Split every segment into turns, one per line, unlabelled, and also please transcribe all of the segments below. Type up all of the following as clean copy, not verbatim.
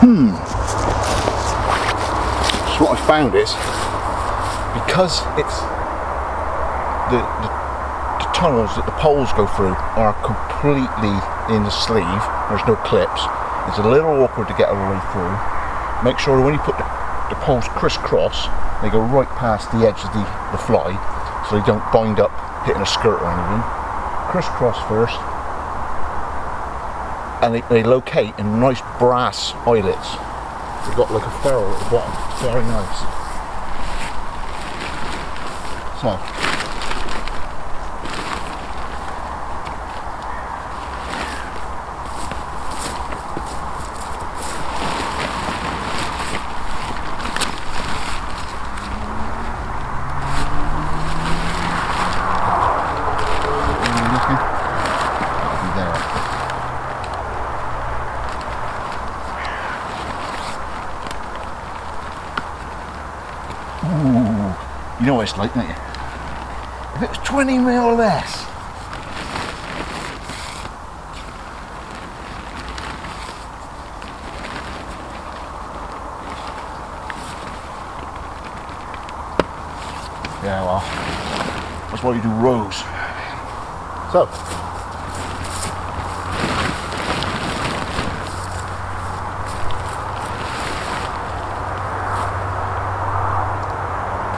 So what I found is, because it's the tunnels that the poles go through are completely in the sleeve, there's no clips, it's a little awkward to get all the way through. Make sure when you put the poles crisscross, they go right past the edge of the fly, so they don't bind up hitting a skirt or anything. Crisscross first, and they locate in nice brass eyelets. They've got like a ferrule at the bottom, very nice. So, you know what it's like, don't you? If it was 20 mil less. Yeah, well, that's why you do rows. So,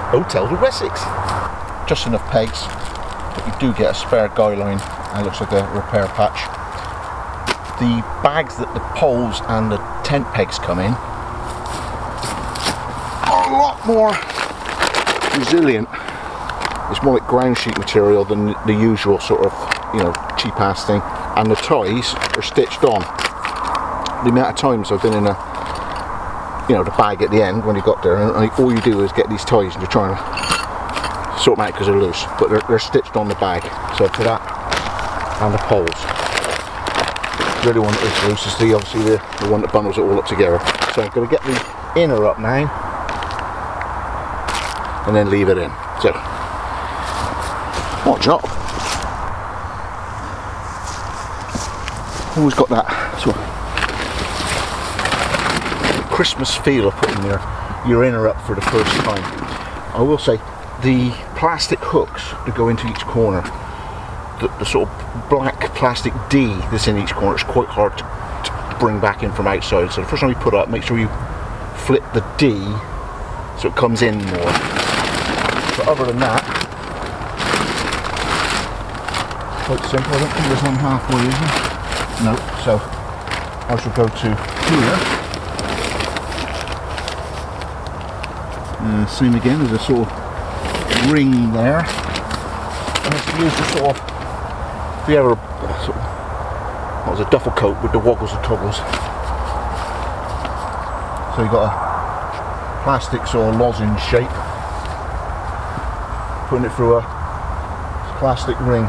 Hotel de Wessex. Just enough pegs, but you do get a spare guy line, and it looks like a repair patch. The bags that the poles and the tent pegs come in are a lot more resilient. It's more like ground sheet material than the usual sort of, you know, cheap ass thing. And the ties are stitched on. The amount of times I've been in the bag at the end when you got there, and all you do is get these ties and you're trying to sort them out because they're loose, but they're stitched on the bag. So for that and the poles, the only one that is loose is obviously the one that bundles it all up together. So I'm going to get the inner up now and then leave it in. So watch out. Always got that sort of Christmas feel of putting your inner up for the first time. I will say the plastic hooks that go into each corner, the sort of black plastic D that's in each corner is quite hard to bring back in from outside. So the first time you put it up, make sure you flip the D so it comes in more. But other than that, quite simple. I don't think there's one halfway, is there? No. So I shall go to here. Same again, there's a sort of ring there, and it's used to sort of, if you ever sort of, what was a duffel coat with the woggles and toggles. So you've got a plastic sort of lozenge shape, putting it through a plastic ring.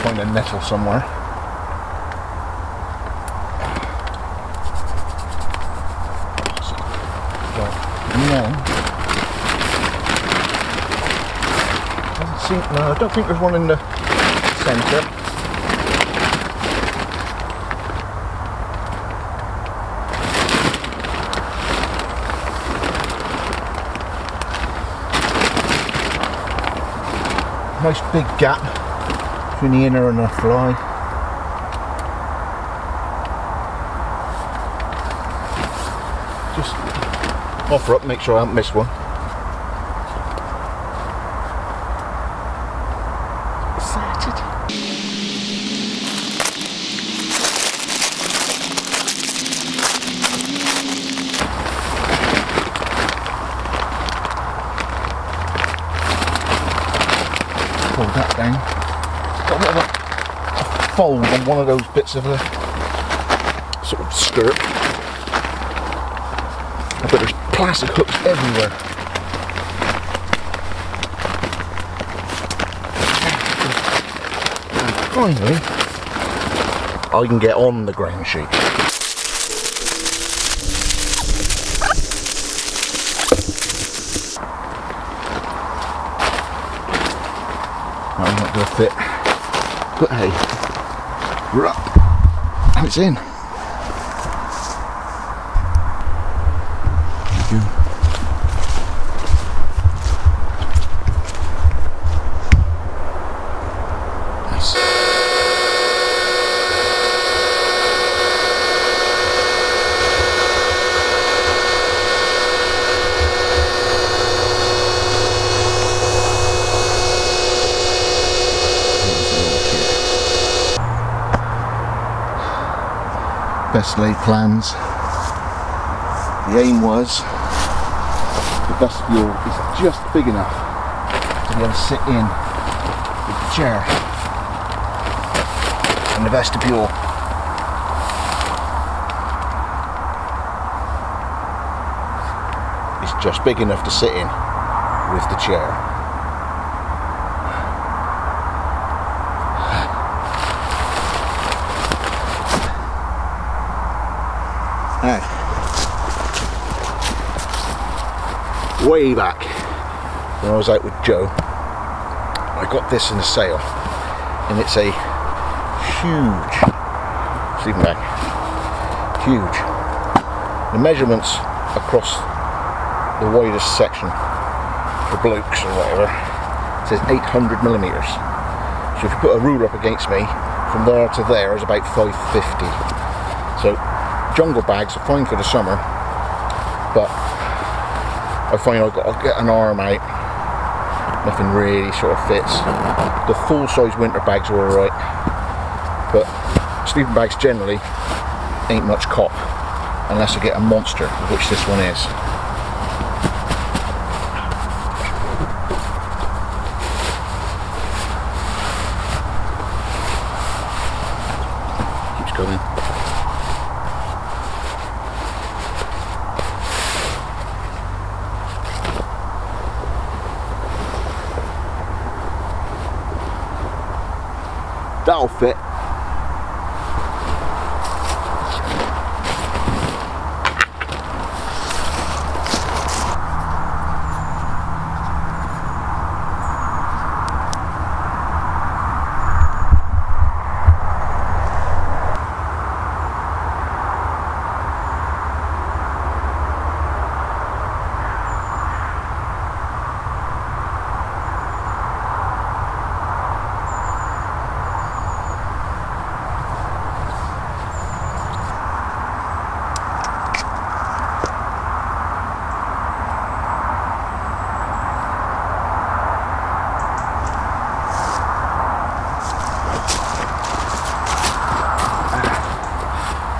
Find a nettle somewhere. And then doesn't seem, no, I don't think there's one in the centre. Nice big gap between the inner and the fly. Just offer up, make sure I haven't missed one. Excited. Pull that down. Got a bit of a fold on one of those bits of the sort of skirt. I bet there's plastic hooks everywhere. And finally, I can get on the ground sheet. I'm not going to fit, but hey, we're up and it's in. Thank you. Nice. Best laid plans. The aim was the vestibule is just big enough to be able to sit in with the chair in the vestibule. It's just big enough to sit in with the chair. Now, way back when I was out with Joe, I got this in a sale, and it's a huge sleeping bag. Huge. The measurements across the widest section for blokes or whatever says 800 millimeters. So if you put a ruler up against me, from there to there is about 550. So jungle bags are fine for the summer, but I find I've got to get an arm out. Nothing really sort of fits. The full size winter bags are alright, but sleeping bags generally ain't much cop unless I get a monster, which this one is. Keeps going. That'll fit.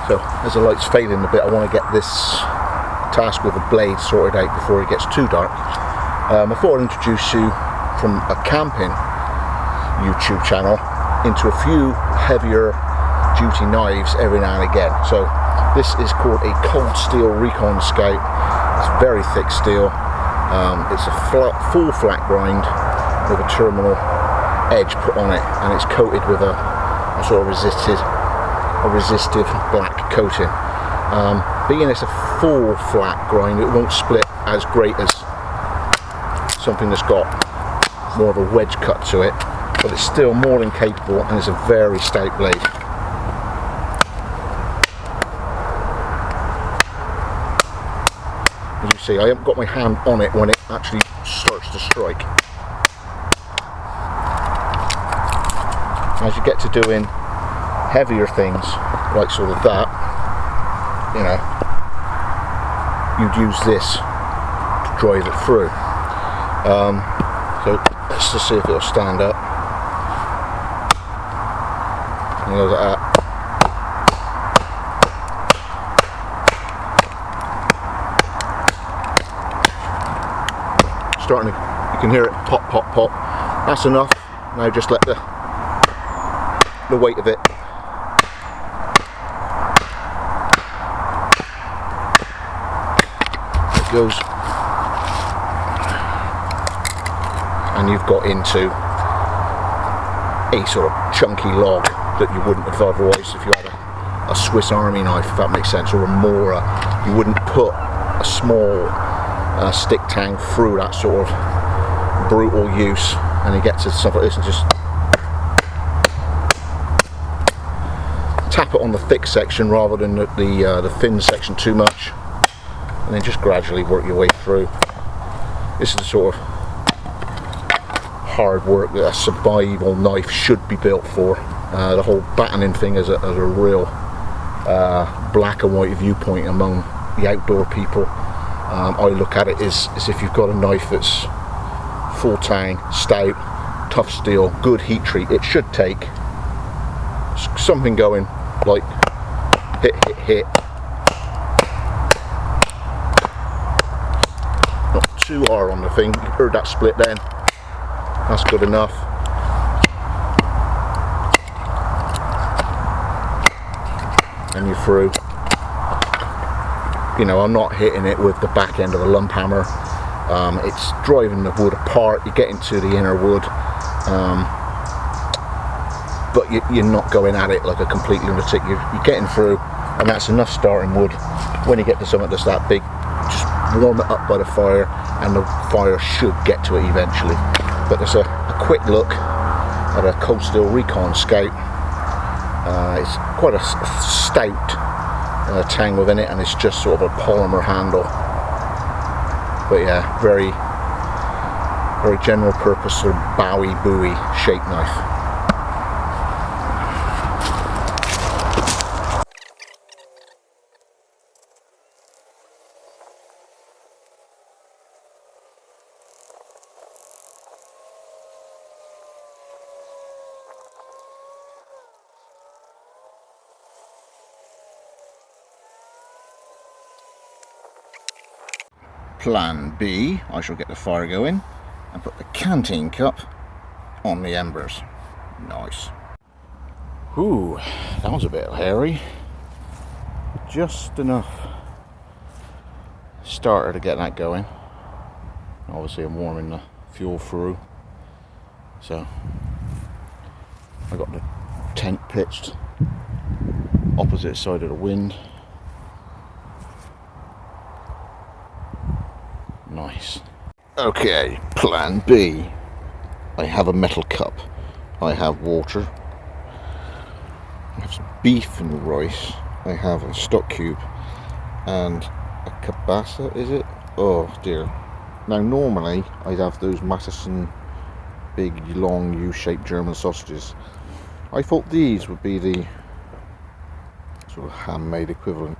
So as the light's fading a bit, I want to get this task with a blade sorted out before it gets too dark. I thought I'd introduce you from a camping YouTube channel into a few heavier duty knives every now and again. So this is called a cold steel Recon Scout. It's very thick steel. It's a full flat grind with a terminal edge put on it, and it's coated with a sort of resistive black coating. Being it's a full flat grind, it won't split as great as something that's got more of a wedge cut to it, but it's still more than capable, and it's a very stout blade. As you see, I haven't got my hand on it when it actually starts to strike. As you get to doing heavier things like sort of that, you know, you'd use this to drive it through. So let's just see if it'll stand up. And it goes like that. Starting to, you can hear it pop, pop, pop. That's enough. Now just let the weight of it goes, and you've got into a sort of chunky log that you wouldn't have otherwise if you had a Swiss Army knife, if that makes sense, or a Mora. You wouldn't put a small stick tang through that sort of brutal use and you get to stuff like this and just tap it on the thick section rather than the thin section too much, and then just gradually work your way through. This is the sort of hard work that a survival knife should be built for. The whole battening thing is a real black and white viewpoint among the outdoor people. I look at it as if you've got a knife that's full tang, stout, tough steel, good heat treat. It should take something going like hit, hit, hit. Not too hard on the thing. You heard that split then. That's good enough. And you're through. You know, I'm not hitting it with the back end of a lump hammer. It's driving the wood apart. You get into the inner wood, but you're not going at it like a complete lunatic. You're getting through, and that's enough starting wood. When you get to something that's that big, just warm it up by the fire, and the fire should get to it eventually. But there's a quick look at a cold steel Recon Scout. It's quite a stout tang within it, and it's just sort of a polymer handle. But yeah, very general purpose sort of Bowie shaped knife. Plan B, I shall get the fire going and put the canteen cup on the embers. Nice. Ooh, that was a bit hairy. Just enough starter to get that going. Obviously I'm warming the fuel through. So I got the tent pitched opposite side of the wind. Nice. Okay, plan B. I have a metal cup. I have water. I have some beef and rice. I have a stock cube and a cabasa, is it? Oh dear. Now normally I'd have those Matteson big long U-shaped German sausages. I thought these would be the sort of handmade equivalent.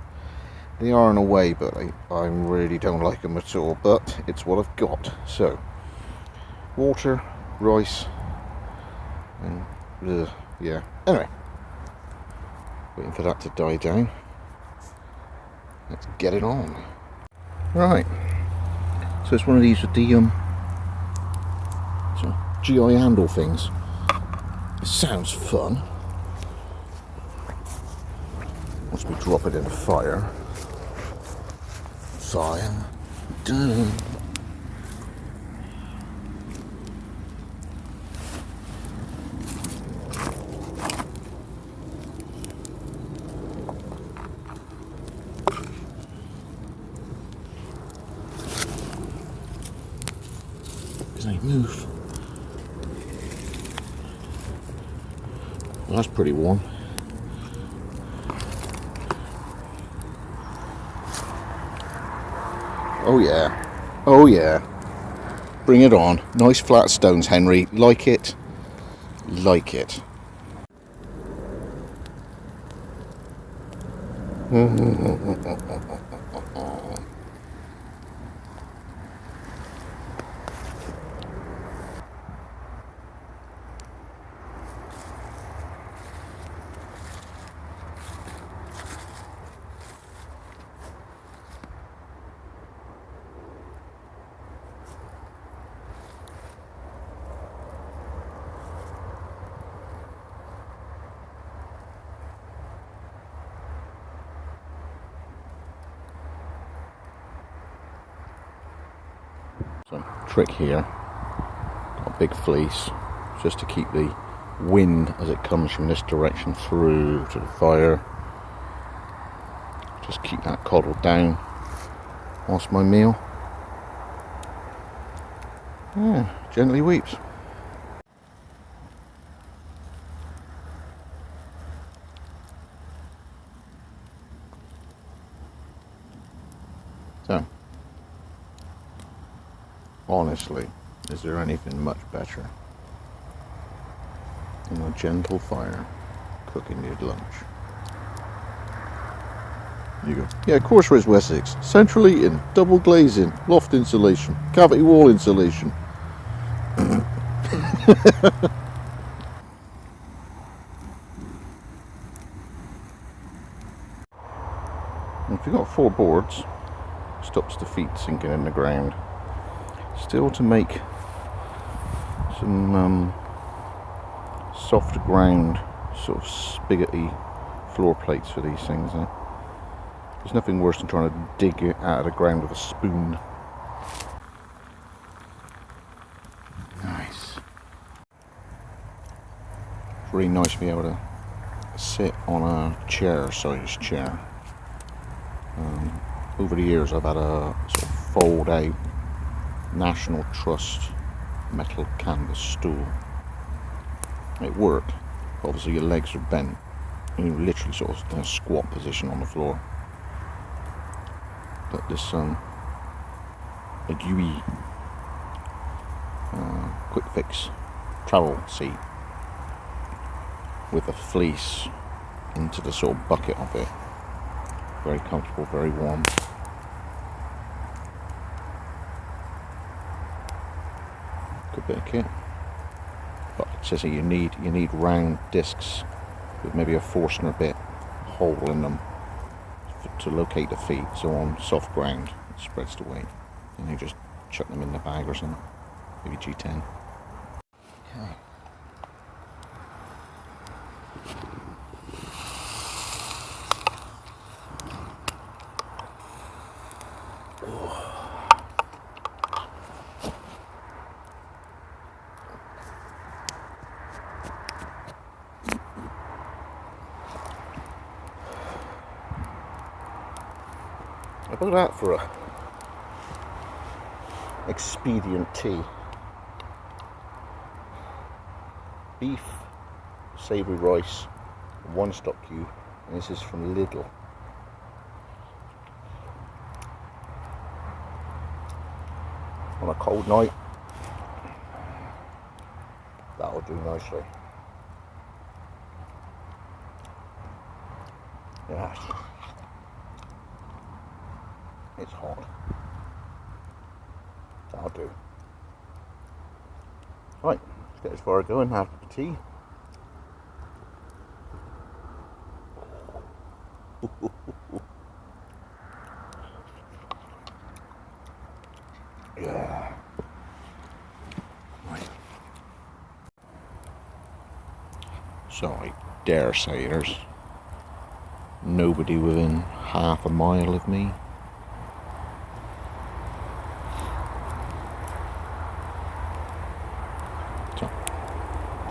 They are in a way, but I really don't like them at all, but it's what I've got. So, water, rice, and yeah. Anyway, waiting for that to die down. Let's get it on. Right, so it's one of these with the sort of GI handle things. It sounds fun. Once we drop it in the fire. Fire. Dun. Doesn't even move. Well, that's pretty warm. Oh yeah, oh yeah, bring it on. Nice flat stones, Henry. Like it, like it. So, trick here, got a big fleece just to keep the wind as it comes from this direction through to the fire. Just keep that coddled down whilst my meal gently weeps. Honestly, is there anything much better than a gentle fire cooking your lunch? There you go. Yeah, coarse raised Wessex. Central heating, double glazing, loft insulation, cavity wall insulation. If you've got 4 boards, stops the feet sinking in the ground. Still to make some soft ground sort of spaghetti floor plates for these things. There's nothing worse than trying to dig it out of the ground with a spoon. Nice. It's really nice to be able to sit on a chair-sized chair. Over the years I've had a sort of fold out National Trust metal canvas stool. It worked, but obviously your legs are bent and you're literally sort of in a squat position on the floor. But this a Bowie quick fix travel seat with a fleece into the sort of bucket of it. Very comfortable, very warm. Good bit of kit. But it says here you need round discs with maybe a Forstner bit hole in them to locate the feet. So on soft ground it spreads the weight, and you just chuck them in the bag or something. Maybe G10. Okay. About that for a expedient tea. Beef, savoury rice, 1 stock cube, and this is from Lidl. On a cold night, that'll do nicely. Yes. It's hot. That'll do. Right, let's get as far as going, have the tea. Yeah. Right. So I dare say there's nobody within half a mile of me.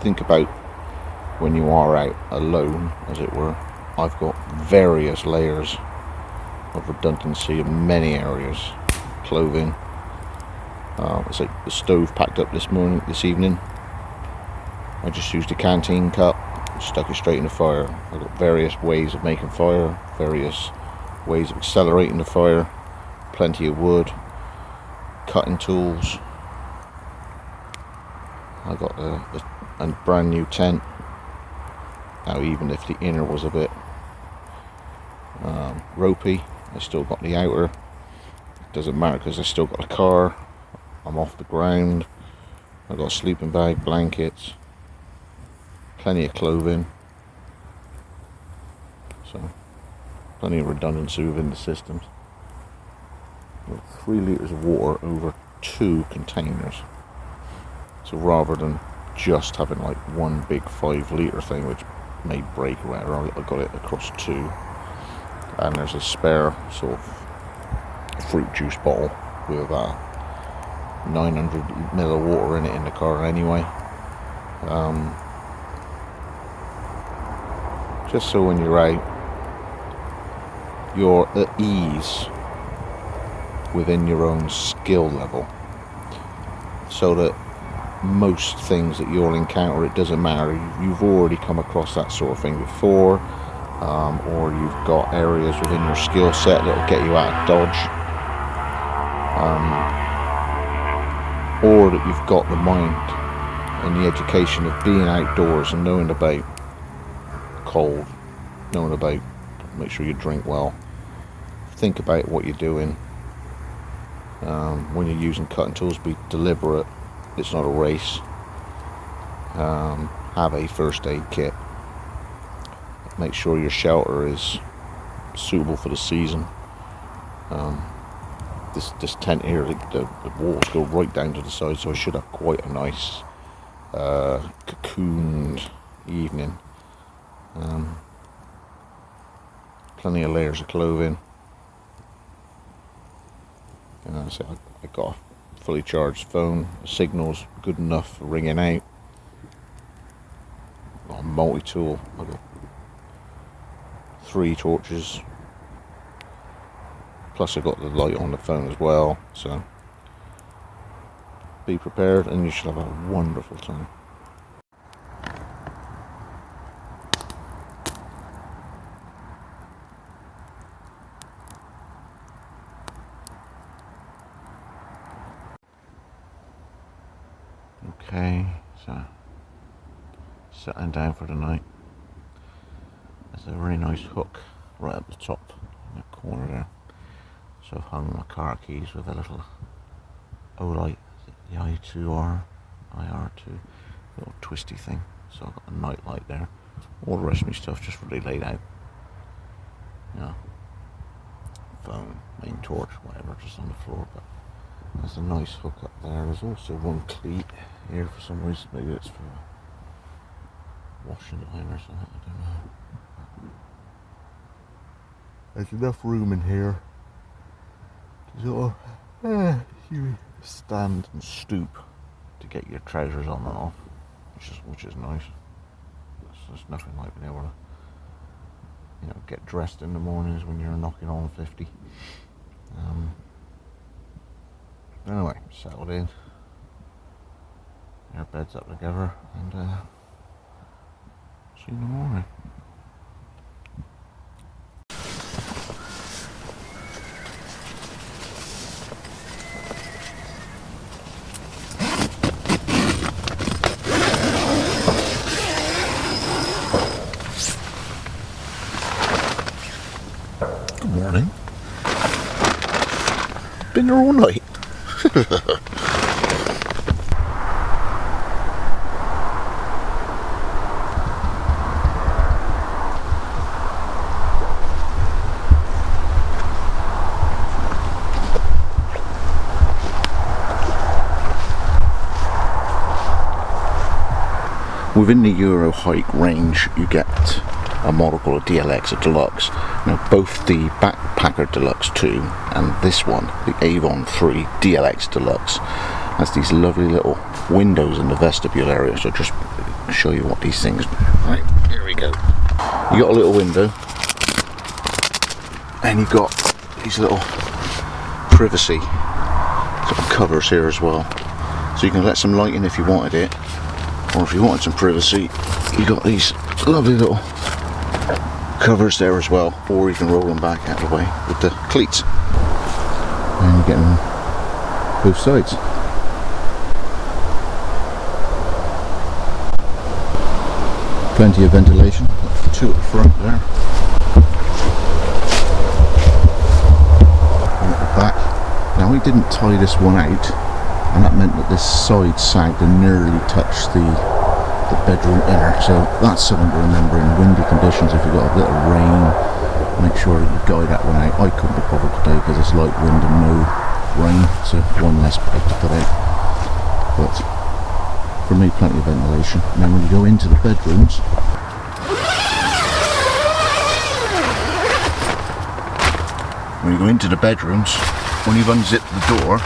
Think about when you are out alone, as it were. I've got various layers of redundancy in many areas. Clothing. It's like the stove packed up this evening. I just used a canteen cup, stuck it straight in the fire. I've got various ways of making fire, various ways of accelerating the fire, plenty of wood, cutting tools. I got a brand new tent. Now even if the inner was a bit ropey, I still got the outer. It doesn't matter because I still got a car. I'm off the ground. I've got a sleeping bag, blankets, plenty of clothing. So plenty of redundancy within the systems. 3 litres of water over 2 containers. So rather than just having like one big 5 litre thing which may break or whatever, I got it across 2. And there's a spare sort of fruit juice bottle with 900 ml of water in it in the car anyway. Just so when you're out, you're at ease within your own skill level, so that most things that you'll encounter, it doesn't matter, you've already come across that sort of thing before, or you've got areas within your skill set that will get you out of dodge. or that you've got the mind and the education of being outdoors and knowing about cold, knowing about make sure you drink well, think about what you're doing. When you're using cutting tools, be deliberate. It's not a race. Have a first aid kit. Make sure your shelter is suitable for the season. This tent here, the walls go right down to the side, so I should have quite a nice cocooned evening. Plenty of layers of clothing. And so I got a fully charged phone. The signal's good enough for ringing out. Got a multi-tool. I got 3 torches. Plus I got the light on the phone as well. So be prepared, and you should have a wonderful time. Okay, so settling down for the night. There's a really nice hook right up the top in the corner there. So I've hung my car keys with a little O-light, the I2R, IR2, little twisty thing. So I've got a night light there. All the rest of my stuff just really laid out. You know, phone, main torch, whatever, just on the floor. But there's a nice hook up there. There's also one cleat here for some reason. Maybe it's for washing line or something, I don't know. There's enough room in here to sort of stand and stoop to get your trousers on and off, which is nice. There's nothing like being able to, you know, get dressed in the mornings when you're knocking on 50. Anyway, settled in. Our beds up together, and see you in the morning. Good morning. Been there all night. Within the Eurohike range, you get a model called a DLX, a Deluxe. Now, both the Backpacker Deluxe 2 and this one, the Avon 3 DLX Deluxe, has these lovely little windows in the vestibule area. So just show you what these things do. Right, here we go. You got a little window, and you've got these little privacy sort of covers here as well. So you can let some light in if you wanted it. Or if you wanted some privacy, you got these lovely little covers there as well, or you can roll them back out of the way with the cleats, and you get them both sides. Plenty of ventilation, 2 at the front there, and at the back. Now we didn't tie this one out, and that meant that this side sagged and nearly touched the bedroom inner, so that's something to remember in windy conditions. If you've got a bit of rain, make sure that you guide that one out. I couldn't be bothered today because it's light wind and no rain, so one less pipe to put out. But for me, plenty of ventilation. Now when you go into the bedrooms, when you've unzipped the door,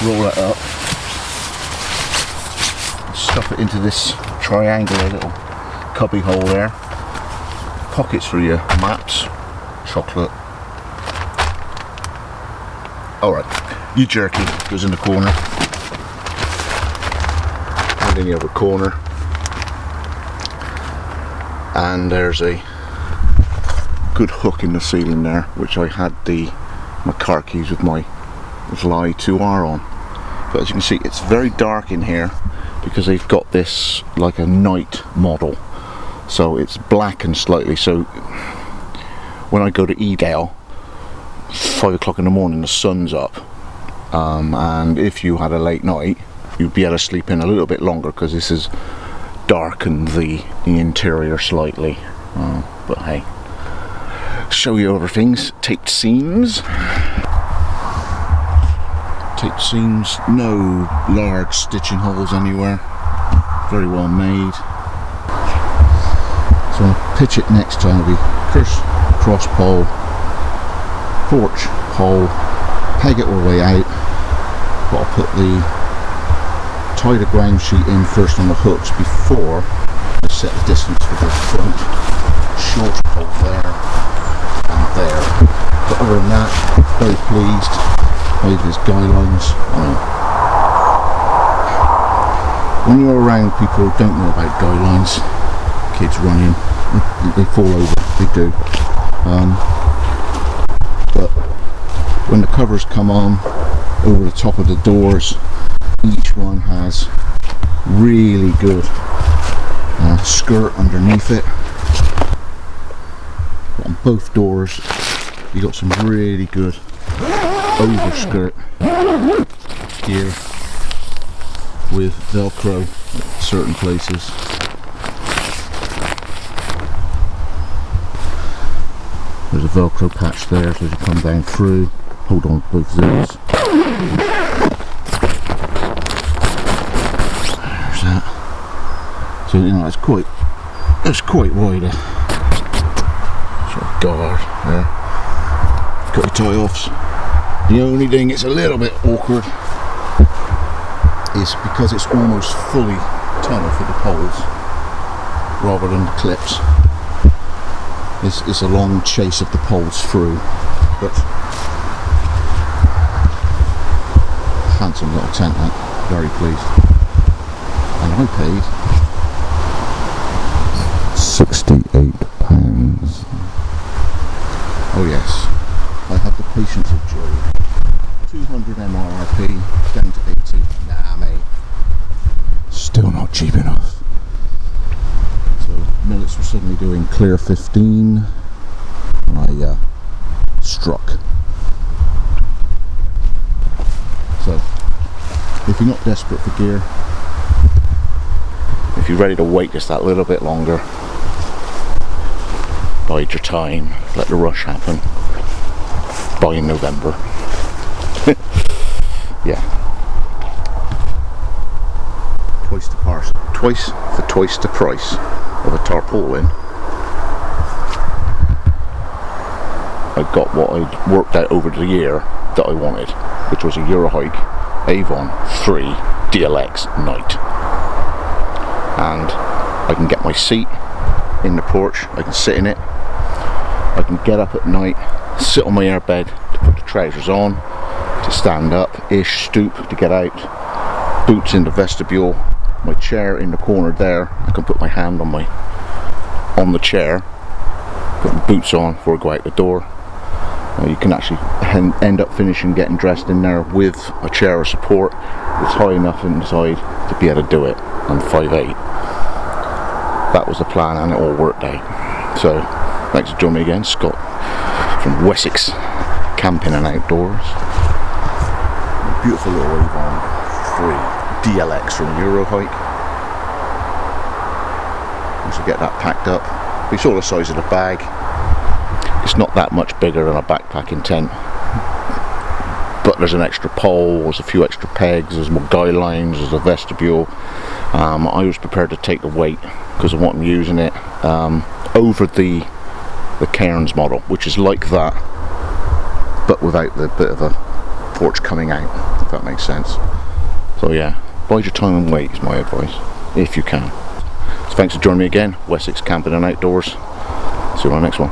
roll it up, stuff it into this triangular little cubby hole there. Pockets for your maps, chocolate. Alright, your jerky goes in the corner, and in the other corner. And there's a good hook in the ceiling there, which I had my car keys with my with Leuku on. But as you can see, it's very dark in here because they've got this like a night model, so it's blackened slightly. So when I go to Edale, 5 o'clock in the morning, the sun's up, and if you had a late night, you'd be able to sleep in a little bit longer because this has darkened the interior slightly. But hey, show you other things. Taped seams. Taped seams, no large stitching holes anywhere, very well made. So I'll pitch it next time. It'll be first cross pole, porch pole, peg it all the way out, but I'll put the tie the ground sheet in first on the hooks before I set the distance for the front short pole there and there. But other than that, very pleased. With his guidelines. When you're around people who don't know about guidelines, kids running, they fall over, they do. But when the covers come on over the top of the doors, each one has really good skirt underneath it. But on both doors, you got some really good overskirt here with Velcro at certain places. There's a Velcro patch there, so as you come down through, hold on to both zips. There's that. So you know it's quite wide. Sort of guard there. Got your tie offs. The only thing it's a little bit awkward is because it's almost fully tunnel for the poles rather than the clips. It's a long chase of the poles through, but handsome little tent, that. Very pleased. And I paid £68. Oh yes, I have the patience of Job. 200 MRRP down to 80. Nah, mate. Still not cheap enough. So Millets were suddenly doing clear 15, and I struck. So if you're not desperate for gear, if you're ready to wait just that little bit longer, bide your time, let the rush happen. Buy in November. Yeah. Twice the price of a tarpaulin. I got what I'd worked out over the year that I wanted, which was a Eurohike Avon 3 DLX night. And I can get my seat in the porch, I can sit in it, I can get up at night, sit on my airbed to put the trousers on, to stand up-ish, stoop to get out, boots in the vestibule, my chair in the corner there, I can put my hand on the chair, put my boots on before I go out the door. You can actually end up finishing getting dressed in there with a chair of support that's high enough inside to be able to do it. I'm 5'8". That was the plan and it all worked out. So thanks for joining me again, Scott from Wessex Camping and Outdoors. A beautiful little Avon 3 DLX from Eurohike. Once you get that packed up, we saw the size of the bag. It's not that much bigger than a backpacking tent, but there's an extra pole, there's a few extra pegs, there's more guy lines, there's a vestibule. I was prepared to take the weight because of what I'm using it over the Cairns model, which is like that but without the bit of a porch coming out, if that makes sense. So yeah, bide your time and wait is my advice, if you can. So thanks for joining me again, Wessex Camping and Outdoors. See you on the next one.